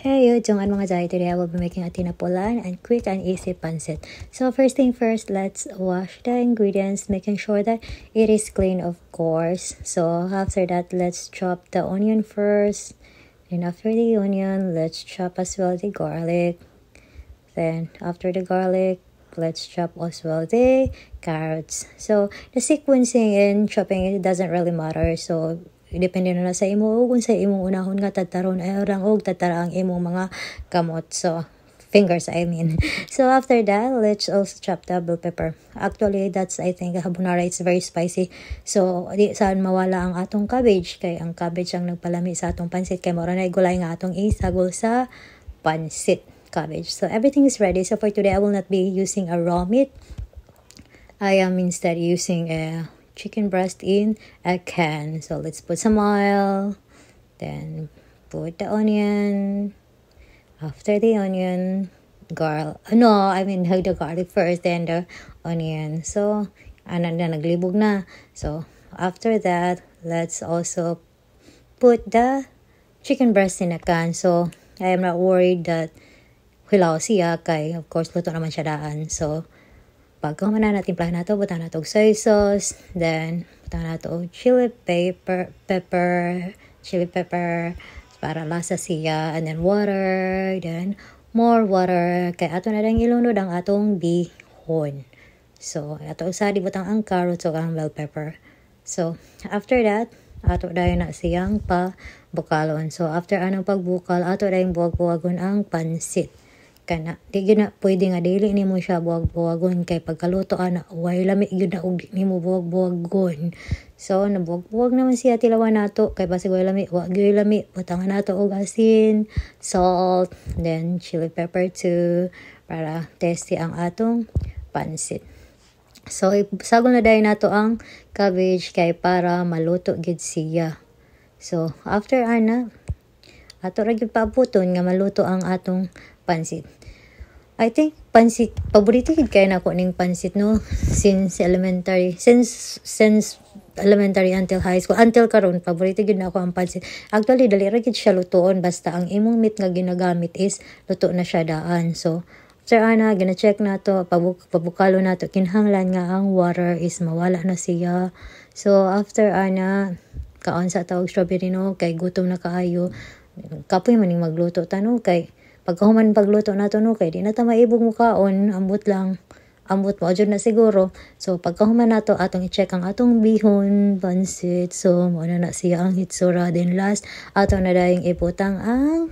Hey, Jongan mga Jai. Today I will be making a tinapulan and quick and easy pancit. So first thing first, let's wash the ingredients, making sure that it is clean, of course. So after that, let's chop the onion first. And after the onion, let's chop as well the garlic. Then after the garlic, let's chop as well the carrots. So the sequencing in chopping, it doesn't really matter. So depende na sa imo kung sa imong unahon nga tataron ay orang og tatara ang imong mga kamot. So fingers, I mean. So after that, let's also chop the bell pepper. Actually, that's, I think, carbonara, it's very spicy. So di saan mawala ang atong cabbage, kay ang cabbage ang nagpalami sa atong pansit, kay mora na gulay nga atong isagol sa pansit cabbage. So everything is ready. So for today, I will not be using a raw meat. I am instead using a chicken breast in a can. So let's put some oil, then put the onion. After the onion, the garlic first, then the onion. So naglibog na. So after that, let's also put the chicken breast in a can. So I am not worried that hilaw siya, kay of course luto naman siya daan. So pagka na timplahan na to, butang na to soy sauce, then butang na to chili pepper para lasa siya, and then water, then more water, kay ato na lang ilunod ang atong bihon. So ato usadi butang ang carrots o ang bell pepper. So after that, ato dayon na siyang pabukalon. So after anong pagbukal, ato dayon buwag-buwagon ang pansit. Kana di gyud na pwede nga dili nimo siya buwag-buwagon, kay pagkaluto ana way lami gyud na og di nimo buwag-buwagon. So nabuwag-buwag naman siya tilawan nato, kay basig way lami wa gyud lami, butangan nato og asin, salt, then chili pepper too para tasty ang atong pansit. So isagol na dayon nato ang cabbage, kay para maluto gyud siya. So after ana ato ra gyud paabuton nga maluto ang atong pansit. I think pansit, paborito gid kay nako ning pansit, no, since elementary until high school, until karon paborito gid nako ang pansit. Actually dali ra gid siya lutoon, basta ang imong meat nga ginagamit is luto na siya daan. So after ana gina-check nato, pabukalo nato, kinahanglan nga ang water is mawala na siya. So after ana kaon sa tawag strawberry, no, kay gutom na kaayo, kapoy maning magluto tano, kay pagkahuman pagluto nato, no, kay di na ta maibog mo kaon, ambot mo jud na siguro. So pagkahuman nato, atong i-check ang atong bihon pansit. So mo na siya ang hitsura, then last ato na dayong iputang ang